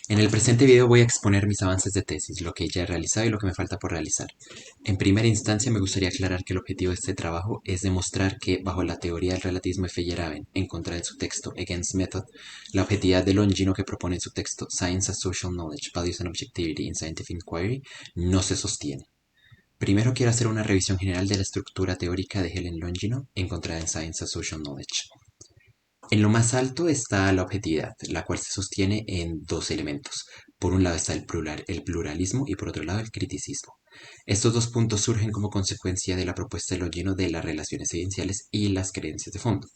En el presente video voy a exponer mis avances de tesis, lo que ya he realizado y lo que me falta por realizar. En primera instancia me gustaría aclarar que el objetivo de este trabajo es demostrar que, bajo la teoría del relativismo de Feyerabend, en contra de su texto Against Method, la objetividad de Longino que propone en su texto Science as Social Knowledge, Values and Objectivity in Scientific Inquiry no se sostiene. Primero quiero hacer una revisión general de la estructura teórica de Helen Longino encontrada en Science as Social Knowledge. En lo más alto está la objetividad, la cual se sostiene en dos elementos. Por un lado está el pluralismo y por otro lado el criticismo. Estos dos puntos surgen como consecuencia de la propuesta de Longino de las relaciones evidenciales y las creencias de fondo,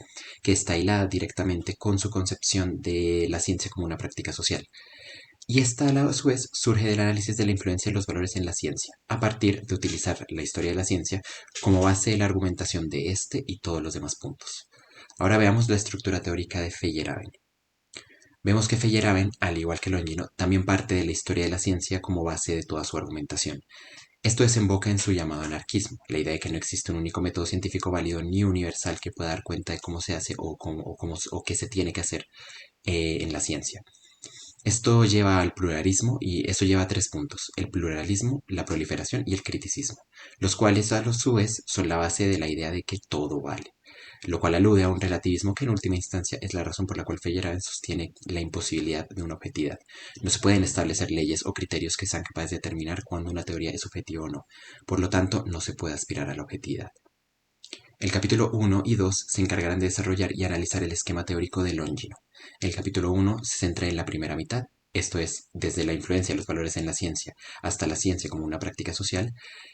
que está hilada directamente con su concepción de la ciencia como una práctica social. Y esta a su vez surge del análisis de la influencia de los valores en la ciencia, a partir de utilizar la historia de la ciencia como base de la argumentación de este y todos los demás puntos. Ahora veamos la estructura teórica de Feyerabend. Vemos que Feyerabend, al igual que Longino, también parte de la historia de la ciencia como base de toda su argumentación. Esto desemboca en su llamado anarquismo, la idea de que no existe un único método científico válido ni universal que pueda dar cuenta de cómo se hace o qué se tiene que hacer en la ciencia. Esto lleva al pluralismo y eso lleva a tres puntos: el pluralismo, la proliferación y el criticismo, los cuales a su vez son la base de la idea de que todo vale, lo cual alude a un relativismo que en última instancia es la razón por la cual Feyerabend sostiene la imposibilidad de una objetividad. No se pueden establecer leyes o criterios que sean capaces de determinar cuándo una teoría es objetiva o no, por lo tanto no se puede aspirar a la objetividad. El capítulo 1 y 2 se encargarán de desarrollar y analizar el esquema teórico de Longino. El capítulo 1 se centra en la primera mitad, esto es, desde la influencia de los valores en la ciencia hasta la ciencia como una práctica social,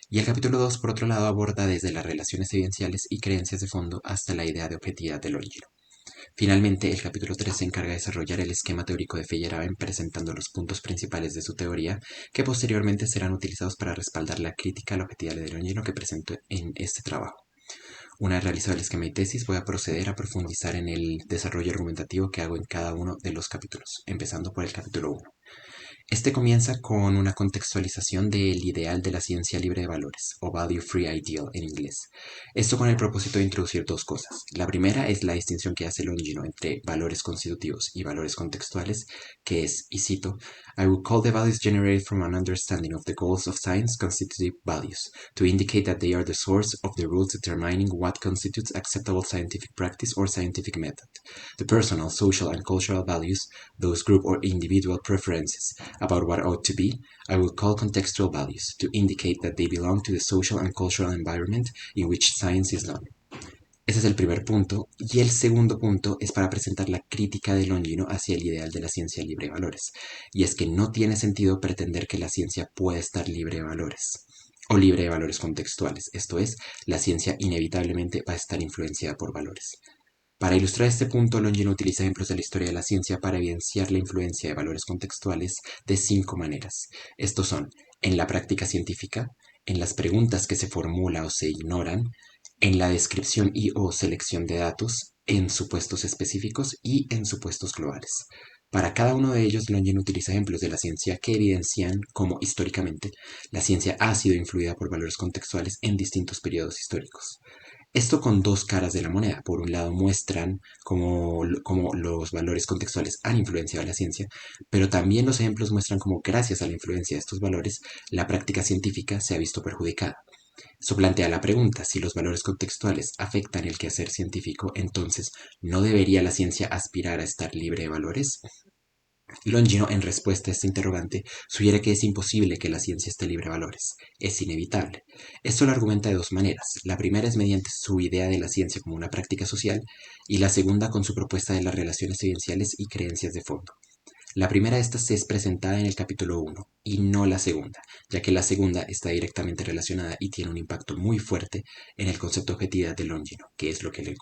y el capítulo 2, por otro lado, aborda desde las relaciones evidenciales y creencias de fondo hasta la idea de objetividad de Longino. Finalmente, el capítulo 3 se encarga de desarrollar el esquema teórico de Feyerabend presentando los puntos principales de su teoría, que posteriormente serán utilizados para respaldar la crítica a la objetividad de Longino que presento en este trabajo. Una vez realizado el esquema y tesis, voy a proceder a profundizar en el desarrollo argumentativo que hago en cada uno de los capítulos, empezando por el capítulo 1. Este comienza con una contextualización del ideal de la ciencia libre de valores, o Value Free Ideal en inglés. Esto con el propósito de introducir dos cosas. La primera es la distinción que hace Longino entre valores constitutivos y valores contextuales, que es, y cito, I would call the values generated from an understanding of the goals of science constitutive values, to indicate that they are the source of the rules determining what constitutes acceptable scientific practice or scientific method. The personal, social, and cultural values, those group or individual preferences about what ought to be, I would call contextual values, to indicate that they belong to the social and cultural environment in which science is done. Ese es el primer punto, y el segundo punto es para presentar la crítica de Longino hacia el ideal de la ciencia libre de valores, y es que no tiene sentido pretender que la ciencia pueda estar libre de valores, o libre de valores contextuales, esto es, la ciencia inevitablemente va a estar influenciada por valores. Para ilustrar este punto, Longino utiliza ejemplos de la historia de la ciencia para evidenciar la influencia de valores contextuales de 5 maneras. Estos son: en la práctica científica, en las preguntas que se formula o se ignoran, en la descripción y o selección de datos, en supuestos específicos y en supuestos globales. Para cada uno de ellos, Longino utiliza ejemplos de la ciencia que evidencian cómo, históricamente, la ciencia ha sido influida por valores contextuales en distintos periodos históricos. Esto con dos caras de la moneda. Por un lado muestran cómo los valores contextuales han influenciado a la ciencia, pero también los ejemplos muestran cómo gracias a la influencia de estos valores, la práctica científica se ha visto perjudicada. Eso plantea la pregunta: si los valores contextuales afectan el quehacer científico, entonces, ¿no debería la ciencia aspirar a estar libre de valores? Longino, en respuesta a este interrogante, sugiere que es imposible que la ciencia esté libre de valores. Es inevitable. Esto lo argumenta de dos maneras. La primera es mediante su idea de la ciencia como una práctica social, y la segunda con su propuesta de las relaciones evidenciales y creencias de fondo. La primera de estas es presentada en el capítulo 1 y no la segunda, ya que la segunda está directamente relacionada y tiene un impacto muy fuerte en el concepto de objetividad de Longino, que es lo que le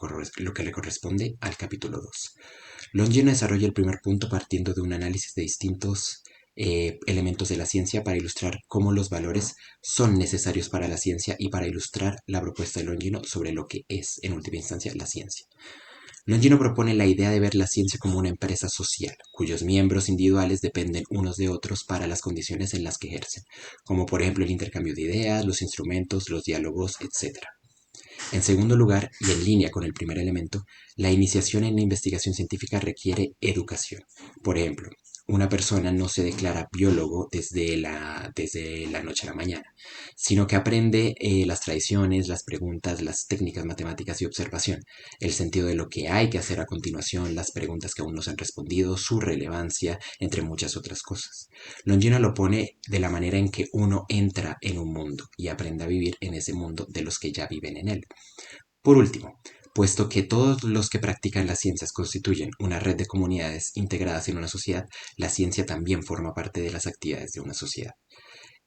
corresponde al capítulo 2. Longino desarrolla el primer punto partiendo de un análisis de distintos elementos de la ciencia para ilustrar cómo los valores son necesarios para la ciencia y para ilustrar la propuesta de Longino sobre lo que es, en última instancia, la ciencia. Longino propone la idea de ver la ciencia como una empresa social, cuyos miembros individuales dependen unos de otros para las condiciones en las que ejercen, como por ejemplo el intercambio de ideas, los instrumentos, los diálogos, etc. En segundo lugar, y en línea con el primer elemento, la iniciación en la investigación científica requiere educación. Por ejemplo, una persona no se declara biólogo desde la noche a la mañana, sino que aprende las tradiciones, las preguntas, las técnicas matemáticas y observación, el sentido de lo que hay que hacer a continuación, las preguntas que aún no se han respondido, su relevancia, entre muchas otras cosas. Longino lo pone de la manera en que uno entra en un mundo y aprende a vivir en ese mundo de los que ya viven en él. Por último, puesto que todos los que practican las ciencias constituyen una red de comunidades integradas en una sociedad, la ciencia también forma parte de las actividades de una sociedad.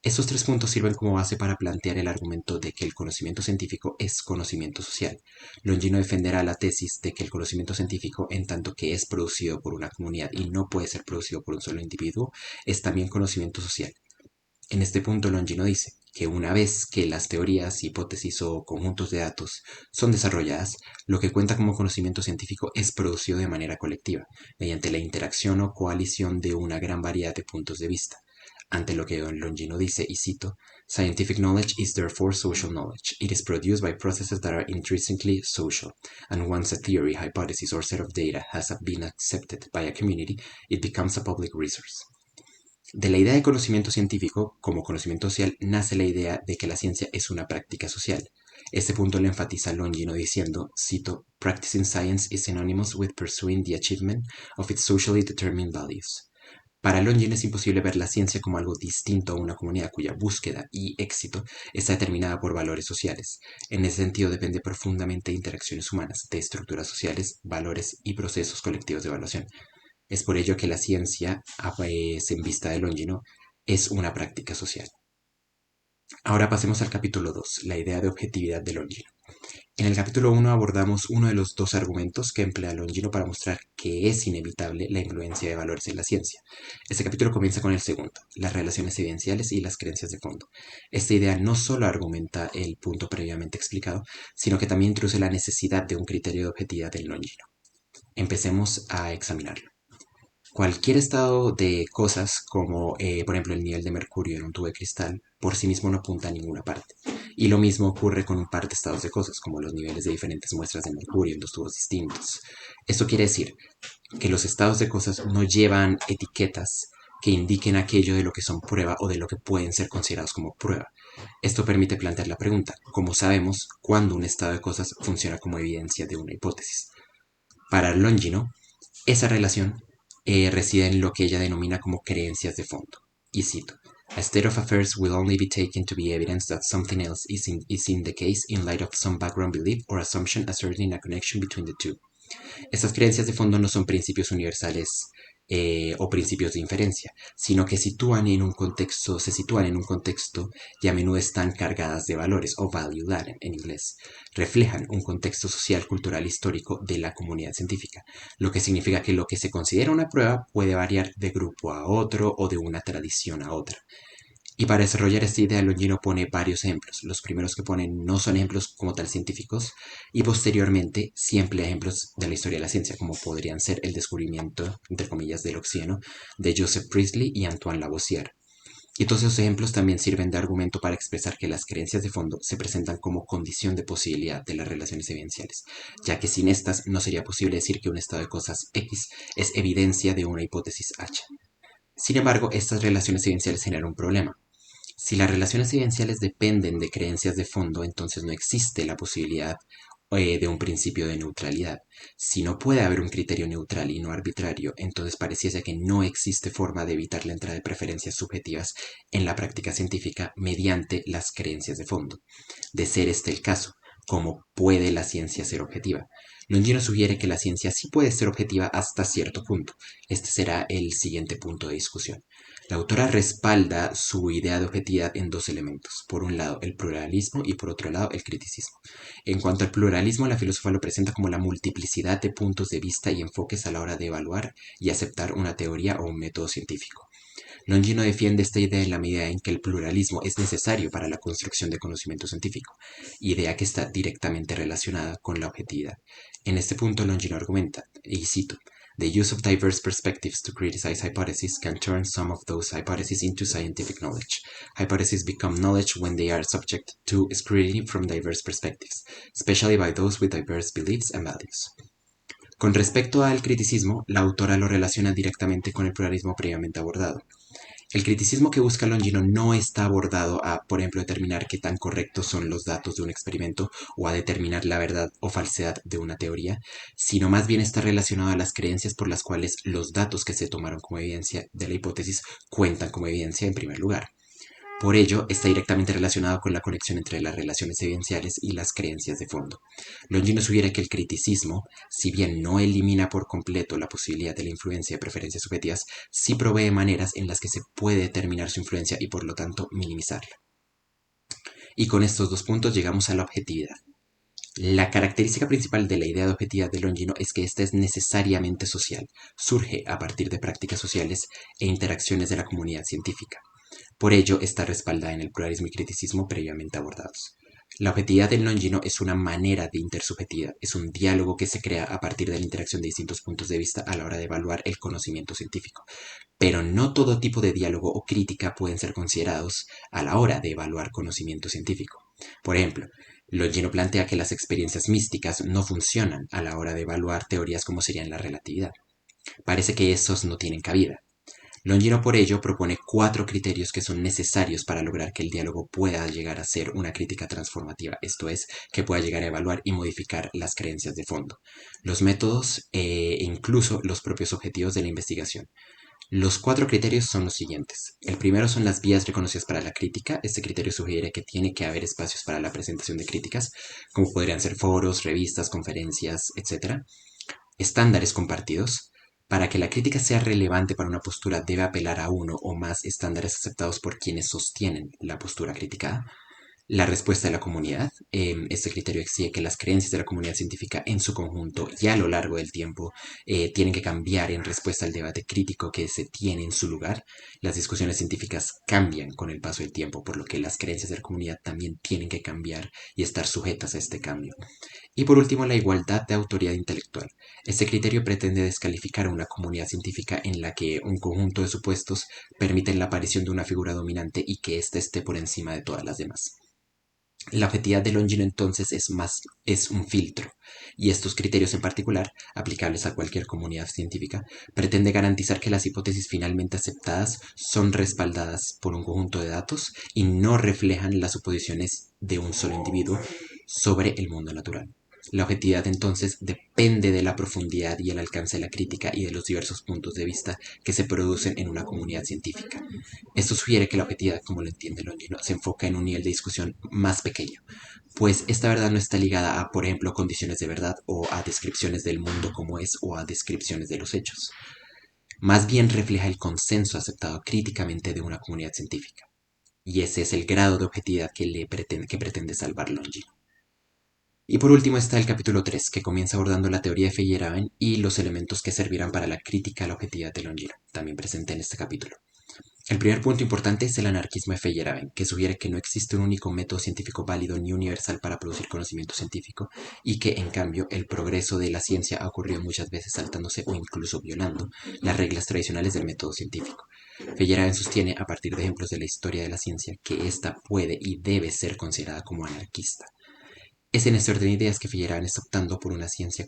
Estos tres puntos sirven como base para plantear el argumento de que el conocimiento científico es conocimiento social. Longino defenderá la tesis de que el conocimiento científico, en tanto que es producido por una comunidad y no puede ser producido por un solo individuo, es también conocimiento social. En este punto, Longino dice que una vez que las teorías, hipótesis o conjuntos de datos son desarrolladas, lo que cuenta como conocimiento científico es producido de manera colectiva, mediante la interacción o coalición de una gran variedad de puntos de vista. Ante lo que Longino dice, y cito, "Scientific knowledge is therefore social knowledge. It is produced by processes that are intrinsically social, and once a theory, hypothesis, or set of data has been accepted by a community, it becomes a public resource." De la idea de conocimiento científico como conocimiento social nace la idea de que la ciencia es una práctica social. Este punto lo enfatiza Longino diciendo, cito, "Practicing science is synonymous with pursuing the achievement of its socially determined values." Para Longino es imposible ver la ciencia como algo distinto a una comunidad cuya búsqueda y éxito está determinada por valores sociales. En ese sentido depende profundamente de interacciones humanas, de estructuras sociales, valores y procesos colectivos de evaluación. Es por ello que la ciencia, en vista de Longino, es una práctica social. Ahora pasemos al capítulo 2, la idea de objetividad de Longino. En el capítulo 1 abordamos uno de los dos argumentos que emplea Longino para mostrar que es inevitable la influencia de valores en la ciencia. Este capítulo comienza con el segundo, las relaciones evidenciales y las creencias de fondo. Esta idea no solo argumenta el punto previamente explicado, sino que también introduce la necesidad de un criterio de objetividad en Longino. Empecemos a examinarlo. Cualquier estado de cosas, como por ejemplo el nivel de mercurio en un tubo de cristal, por sí mismo no apunta a ninguna parte. Y lo mismo ocurre con un par de estados de cosas, como los niveles de diferentes muestras de mercurio en dos tubos distintos. Esto quiere decir que los estados de cosas no llevan etiquetas que indiquen aquello de lo que son prueba o de lo que pueden ser considerados como prueba. Esto permite plantear la pregunta, ¿cómo sabemos cuándo un estado de cosas funciona como evidencia de una hipótesis? Para Longino, esa relación reside en lo que ella denomina como creencias de fondo. Y cito, "A state of affairs will only be taken to be evidence that something else is in the case in light of some background belief or assumption asserting a connection between the two." Estas creencias de fondo no son principios universales o principios de inferencia, sino que se sitúan en un contexto y a menudo están cargadas de valores, o value laden en inglés. Reflejan un contexto social, cultural, histórico de la comunidad científica, lo que significa que lo que se considera una prueba puede variar de grupo a otro o de una tradición a otra. Y para desarrollar esta idea, Longino pone varios ejemplos. Los primeros que pone no son ejemplos como tal científicos, y posteriormente sí emplea ejemplos de la historia de la ciencia, como podrían ser el descubrimiento, entre comillas, del oxígeno de Joseph Priestley y Antoine Lavoisier. Y todos esos ejemplos también sirven de argumento para expresar que las creencias de fondo se presentan como condición de posibilidad de las relaciones evidenciales, ya que sin estas no sería posible decir que un estado de cosas X es evidencia de una hipótesis H. Sin embargo, estas relaciones evidenciales generan un problema. Si las relaciones evidenciales dependen de creencias de fondo, entonces no existe la posibilidad de un principio de neutralidad. Si no puede haber un criterio neutral y no arbitrario, entonces pareciese que no existe forma de evitar la entrada de preferencias subjetivas en la práctica científica mediante las creencias de fondo. De ser este el caso, ¿cómo puede la ciencia ser objetiva? Longino sugiere que la ciencia sí puede ser objetiva hasta cierto punto. Este será el siguiente punto de discusión. La autora respalda su idea de objetividad en dos elementos. Por un lado, el pluralismo y por otro lado, el criticismo. En cuanto al pluralismo, la filósofa lo presenta como la multiplicidad de puntos de vista y enfoques a la hora de evaluar y aceptar una teoría o un método científico. Longino defiende esta idea en la medida en que el pluralismo es necesario para la construcción de conocimiento científico, idea que está directamente relacionada con la objetividad. En este punto, Longino argumenta, y cito, "The use of diverse perspectives to criticize hypotheses can turn some of those hypotheses into scientific knowledge. Hypotheses become knowledge when they are subject to scrutiny from diverse perspectives, especially by those with diverse beliefs and values." Con respecto al criticismo, la autora lo relaciona directamente con el pluralismo previamente abordado. El criticismo que busca Longino no está abordado a, por ejemplo, determinar qué tan correctos son los datos de un experimento o a determinar la verdad o falsedad de una teoría, sino más bien está relacionado a las creencias por las cuales los datos que se tomaron como evidencia de la hipótesis cuentan como evidencia en primer lugar. Por ello, está directamente relacionado con la conexión entre las relaciones evidenciales y las creencias de fondo. Longino sugiere que el criticismo, si bien no elimina por completo la posibilidad de la influencia de preferencias subjetivas, sí provee maneras en las que se puede determinar su influencia y por lo tanto minimizarla. Y con estos dos puntos llegamos a la objetividad. La característica principal de la idea de objetividad de Longino es que ésta es necesariamente social, surge a partir de prácticas sociales e interacciones de la comunidad científica. Por ello, está respaldada en el pluralismo y criticismo previamente abordados. La objetividad del Longino es una manera de intersubjetividad, es un diálogo que se crea a partir de la interacción de distintos puntos de vista a la hora de evaluar el conocimiento científico. Pero no todo tipo de diálogo o crítica pueden ser considerados a la hora de evaluar conocimiento científico. Por ejemplo, Longino plantea que las experiencias místicas no funcionan a la hora de evaluar teorías como serían la relatividad. Parece que esos no tienen cabida. Longino por ello propone 4 criterios que son necesarios para lograr que el diálogo pueda llegar a ser una crítica transformativa, esto es, que pueda llegar a evaluar y modificar las creencias de fondo, los métodos e incluso los propios objetivos de la investigación. Los 4 criterios son los siguientes. El primero son las vías reconocidas para la crítica. Este criterio sugiere que tiene que haber espacios para la presentación de críticas, como podrían ser foros, revistas, conferencias, etc. Estándares compartidos. Para que la crítica sea relevante para una postura debe apelar a uno o más estándares aceptados por quienes sostienen la postura criticada. La respuesta de la comunidad. Este criterio exige que las creencias de la comunidad científica en su conjunto y a lo largo del tiempo tienen que cambiar en respuesta al debate crítico que se tiene en su lugar. Las discusiones científicas cambian con el paso del tiempo, por lo que las creencias de la comunidad también tienen que cambiar y estar sujetas a este cambio. Y por último, la igualdad de autoridad intelectual. Este criterio pretende descalificar a una comunidad científica en la que un conjunto de supuestos permiten la aparición de una figura dominante y que ésta esté por encima de todas las demás. La objetividad de Longino entonces es un filtro, y estos criterios en particular, aplicables a cualquier comunidad científica, pretende garantizar que las hipótesis finalmente aceptadas son respaldadas por un conjunto de datos y no reflejan las suposiciones de un solo individuo sobre el mundo natural. La objetividad entonces depende de la profundidad y el alcance de la crítica y de los diversos puntos de vista que se producen en una comunidad científica. Esto sugiere que la objetividad, como lo entiende Longino, se enfoca en un nivel de discusión más pequeño, pues esta verdad no está ligada a, por ejemplo, condiciones de verdad o a descripciones del mundo como es o a descripciones de los hechos. Más bien refleja el consenso aceptado críticamente de una comunidad científica. Y ese es el grado de objetividad que pretende salvar Longino. Y por último está el capítulo 3, que comienza abordando la teoría de Feyerabend y los elementos que servirán para la crítica a la objetividad de Longino, también presente en este capítulo. El primer punto importante es el anarquismo de Feyerabend, que sugiere que no existe un único método científico válido ni universal para producir conocimiento científico y que, en cambio, el progreso de la ciencia ha ocurrido muchas veces saltándose o incluso violando las reglas tradicionales del método científico. Feyerabend sostiene, a partir de ejemplos de la historia de la ciencia, que ésta puede y debe ser considerada como anarquista. Es en este orden de ideas que Feyerabend está optando por una ciencia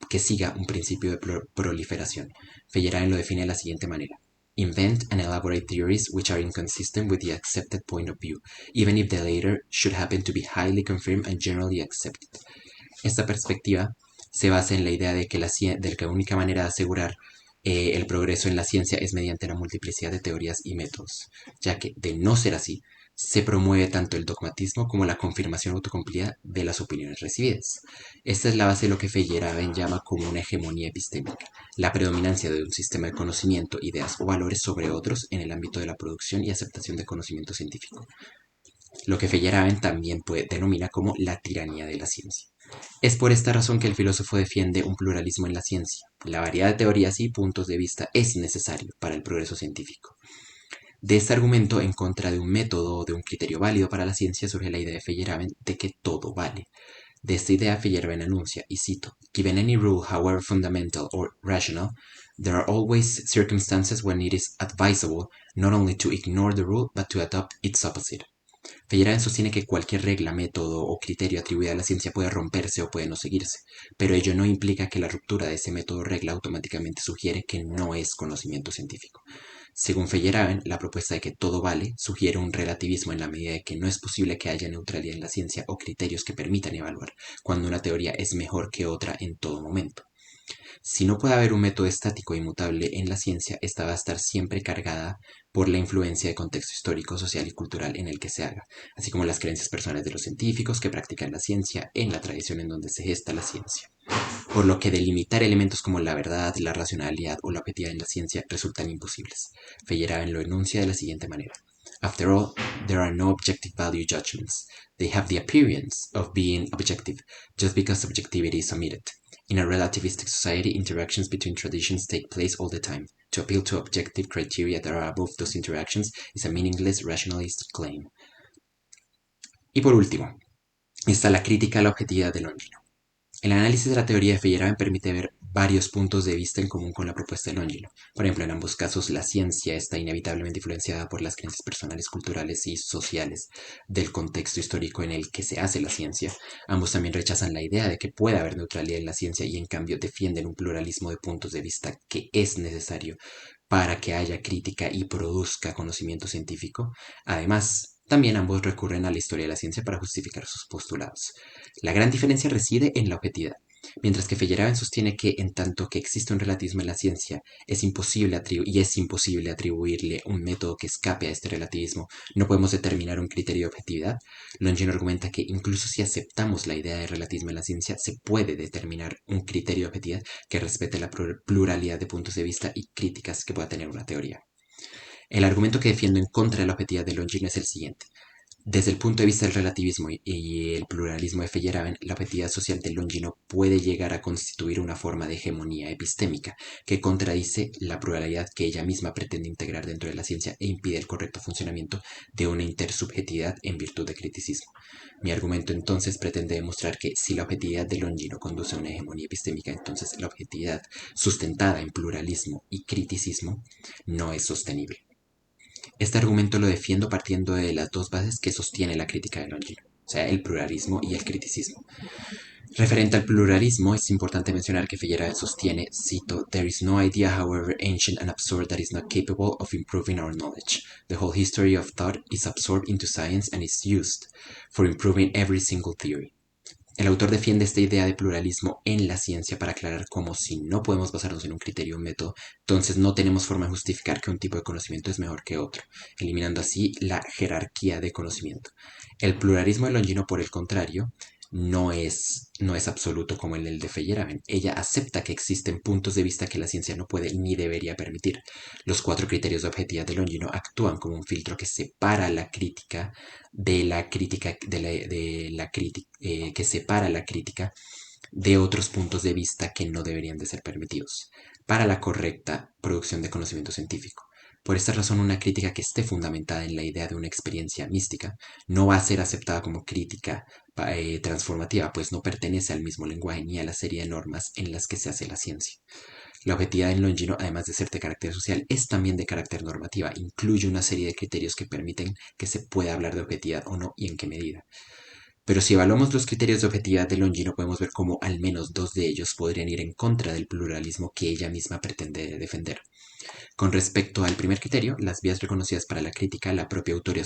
que siga un principio de proliferación. Feyerabend lo define de la siguiente manera. Invent and elaborate theories which are inconsistent with the accepted point of view, even if the latter should happen to be highly confirmed and generally accepted. Esta perspectiva se basa en la idea de que la única manera de asegurar el progreso en la ciencia es mediante la multiplicidad de teorías y métodos, ya que, de no ser así, se promueve tanto el dogmatismo como la confirmación autocumplida de las opiniones recibidas. Esta es la base de lo que Feyerabend llama como una hegemonía epistémica, la predominancia de un sistema de conocimiento, ideas o valores sobre otros en el ámbito de la producción y aceptación de conocimiento científico, lo que Feyerabend también denomina como la tiranía de la ciencia. Es por esta razón que el filósofo defiende un pluralismo en la ciencia. La variedad de teorías y puntos de vista es necesario para el progreso científico. De este argumento en contra de un método o de un criterio válido para la ciencia surge la idea de Feyerabend de que todo vale. De esta idea Feyerabend anuncia, y cito, "Given any rule, however fundamental or rational, there are always circumstances when it is advisable not only to ignore the rule but to adopt its opposite." Feyerabend sostiene que cualquier regla, método o criterio atribuido a la ciencia puede romperse o puede no seguirse, pero ello no implica que la ruptura de ese método o regla automáticamente sugiere que no es conocimiento científico. Según Feyerabend, la propuesta de que todo vale sugiere un relativismo en la medida de que no es posible que haya neutralidad en la ciencia o criterios que permitan evaluar cuando una teoría es mejor que otra en todo momento. Si no puede haber un método estático e inmutable en la ciencia, esta va a estar siempre cargada por la influencia de contexto histórico, social y cultural en el que se haga, así como las creencias personales de los científicos que practican la ciencia en la tradición en donde se gesta la ciencia. Por lo que delimitar elementos como la verdad, la racionalidad o la objetividad en la ciencia resultan imposibles. Feyerabend lo enuncia de la siguiente manera. After all, there are no objective value judgments. They have the appearance of being objective, just because objectivity is omitted. In a relativistic society, interactions between traditions take place all the time. To appeal to objective criteria that are above those interactions is a meaningless rationalist claim. Y por último, está la crítica a la objetividad del Longino. El análisis de la teoría de Feyerabend permite ver varios puntos de vista en común con la propuesta de Longino. Por ejemplo, en ambos casos, la ciencia está inevitablemente influenciada por las creencias personales, culturales y sociales del contexto histórico en el que se hace la ciencia. Ambos también rechazan la idea de que puede haber neutralidad en la ciencia y en cambio defienden un pluralismo de puntos de vista que es necesario para que haya crítica y produzca conocimiento científico. Además, también ambos recurren a la historia de la ciencia para justificar sus postulados. La gran diferencia reside en la objetividad. Mientras que Feyerabend sostiene que en tanto que existe un relativismo en la ciencia, es imposible atribuirle un método que escape a este relativismo, no podemos determinar un criterio de objetividad, Longino argumenta que incluso si aceptamos la idea de relativismo en la ciencia, se puede determinar un criterio de objetividad que respete la pluralidad de puntos de vista y críticas que pueda tener una teoría. El argumento que defiendo en contra de la objetividad de Longino es el siguiente. Desde el punto de vista del relativismo y el pluralismo de Feyerabend, la objetividad social de Longino puede llegar a constituir una forma de hegemonía epistémica que contradice la pluralidad que ella misma pretende integrar dentro de la ciencia e impide el correcto funcionamiento de una intersubjetividad en virtud de criticismo. Mi argumento entonces pretende demostrar que si la objetividad de Longino conduce a una hegemonía epistémica, entonces la objetividad sustentada en pluralismo y criticismo no es sostenible. Este argumento lo defiendo partiendo de las dos bases que sostiene la crítica de Longino, o sea, el pluralismo y el criticismo. Referente al pluralismo, es importante mencionar que Feyerabend sostiene, cito, "There is no idea, however ancient and absurd, that is not capable of improving our knowledge. The whole history of thought is absorbed into science and is used for improving every single theory." El autor defiende esta idea de pluralismo en la ciencia para aclarar cómo si no podemos basarnos en un criterio o un método, entonces no tenemos forma de justificar que un tipo de conocimiento es mejor que otro, eliminando así la jerarquía de conocimiento. El pluralismo de Longino, por el contrario, no es absoluto como el de Feyerabend. Ella acepta que existen puntos de vista que la ciencia no puede ni debería permitir. Los 4 criterios de objetividad de Longino actúan como un filtro que separa la crítica que separa la crítica de otros puntos de vista que no deberían de ser permitidos para la correcta producción de conocimiento científico. Por esta razón, una crítica que esté fundamentada en la idea de una experiencia mística no va a ser aceptada como crítica transformativa, pues no pertenece al mismo lenguaje ni a la serie de normas en las que se hace la ciencia. La objetividad en Longino, además de ser de carácter social, es también de carácter normativa. Incluye una serie de criterios que permiten que se pueda hablar de objetividad o no y en qué medida. Pero si evaluamos los criterios de objetividad de Longino, podemos ver cómo al menos 2 de ellos podrían ir en contra del pluralismo que ella misma pretende defender. Con respecto al primer criterio, las vías reconocidas para la crítica, la propia autora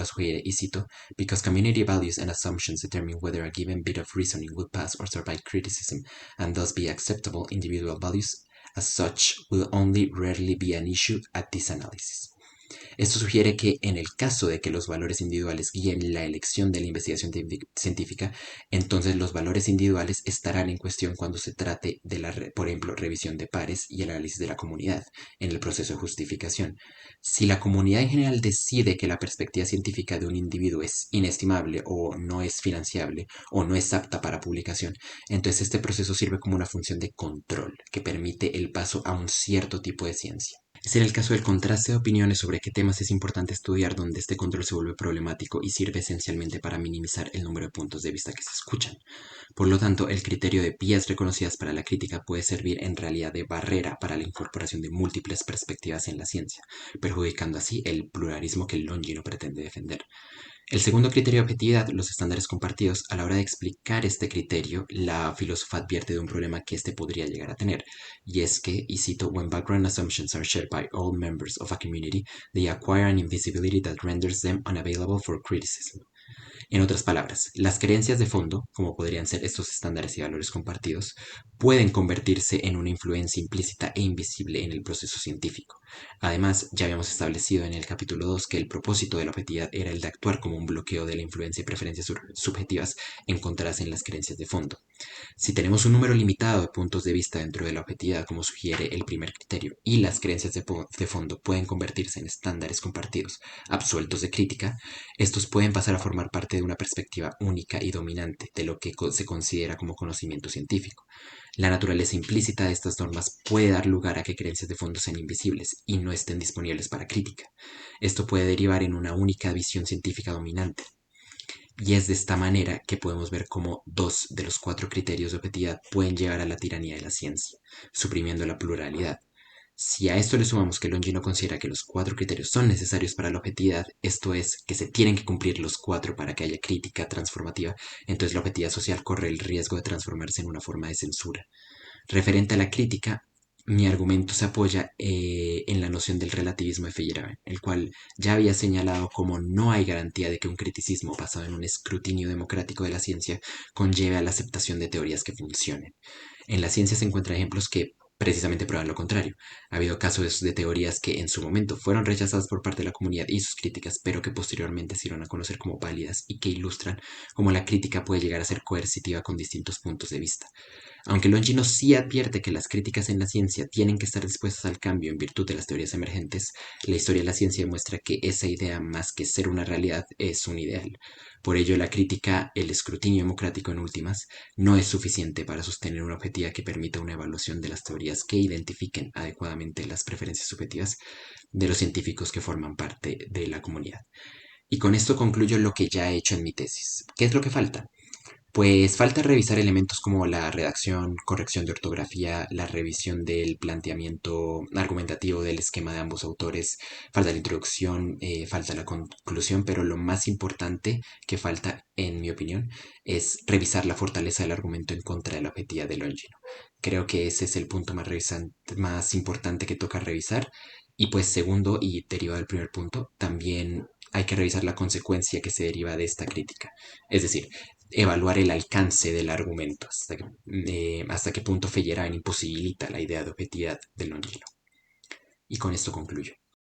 sugiere, y cito, "Because community values and assumptions determine whether a given bit of reasoning will pass or survive criticism, and thus be acceptable, individual values as such will only rarely be an issue at this analysis." Esto sugiere que en el caso de que los valores individuales guíen la elección de la investigación científica, entonces los valores individuales estarán en cuestión cuando se trate de la, por ejemplo, revisión de pares y el análisis de la comunidad en el proceso de justificación. Si la comunidad en general decide que la perspectiva científica de un individuo es inestimable o no es financiable o no es apta para publicación, entonces este proceso sirve como una función de control que permite el paso a un cierto tipo de ciencia. Es en el caso del contraste de opiniones sobre qué temas es importante estudiar donde este control se vuelve problemático y sirve esencialmente para minimizar el número de puntos de vista que se escuchan. Por lo tanto, el criterio de vías reconocidas para la crítica puede servir en realidad de barrera para la incorporación de múltiples perspectivas en la ciencia, perjudicando así el pluralismo que Longino pretende defender. El segundo criterio de objetividad, los estándares compartidos. A la hora de explicar este criterio, la filósofa advierte de un problema que este podría llegar a tener, y es que, y cito, when background assumptions are shared by all members of a community, they acquire an invisibility that renders them unavailable for criticism. En otras palabras, las creencias de fondo, como podrían ser estos estándares y valores compartidos, pueden convertirse en una influencia implícita e invisible en el proceso científico. Además, ya habíamos establecido en el capítulo 2 que el propósito de la objetividad era el de actuar como un bloqueo de la influencia y preferencias subjetivas encontradas en las creencias de fondo. Si tenemos un número limitado de puntos de vista dentro de la objetividad, como sugiere el primer criterio, y las creencias de fondo pueden convertirse en estándares compartidos, absueltos de crítica, estos pueden pasar a formar parte de una perspectiva única y dominante de lo que se considera como conocimiento científico. La naturaleza implícita de estas normas puede dar lugar a que creencias de fondo sean invisibles y no estén disponibles para crítica. Esto puede derivar en una única visión científica dominante. Y es de esta manera que podemos ver cómo dos de los cuatro criterios de objetividad pueden llevar a la tiranía de la ciencia, suprimiendo la pluralidad. Si a esto le sumamos que Longino considera que los cuatro criterios son necesarios para la objetividad, esto es, que se tienen que cumplir los cuatro para que haya crítica transformativa, entonces la objetividad social corre el riesgo de transformarse en una forma de censura. Referente a la crítica, mi argumento se apoya en la noción del relativismo de Feyerabend, el cual ya había señalado cómo no hay garantía de que un criticismo basado en un escrutinio democrático de la ciencia conlleve a la aceptación de teorías que funcionen. En la ciencia se encuentran ejemplos que precisamente prueban lo contrario. Ha habido casos de teorías que en su momento fueron rechazadas por parte de la comunidad y sus críticas, pero que posteriormente se dieron a conocer como válidas y que ilustran cómo la crítica puede llegar a ser coercitiva con distintos puntos de vista. Aunque Longino sí advierte que las críticas en la ciencia tienen que estar dispuestas al cambio en virtud de las teorías emergentes, la historia de la ciencia demuestra que esa idea, más que ser una realidad, es un ideal. Por ello, la crítica, el escrutinio democrático en últimas, no es suficiente para sostener una objetiva que permita una evaluación de las teorías que identifiquen adecuadamente las preferencias subjetivas de los científicos que forman parte de la comunidad. Y con esto concluyo lo que ya he hecho en mi tesis. ¿Qué es lo que falta? Pues falta revisar elementos como la redacción, corrección de ortografía, la revisión del planteamiento argumentativo del esquema de ambos autores, falta la introducción, falta la conclusión, pero lo más importante que falta, en mi opinión, es revisar la fortaleza del argumento en contra de la objetividad de Longino. Creo que ese es el punto más importante que toca revisar. Y pues segundo, y derivado del primer punto, también hay que revisar la consecuencia que se deriva de esta crítica. Es decir, evaluar el alcance del argumento, hasta qué punto Feyerabend imposibilita la idea de objetividad del Longino. Y con esto concluyo.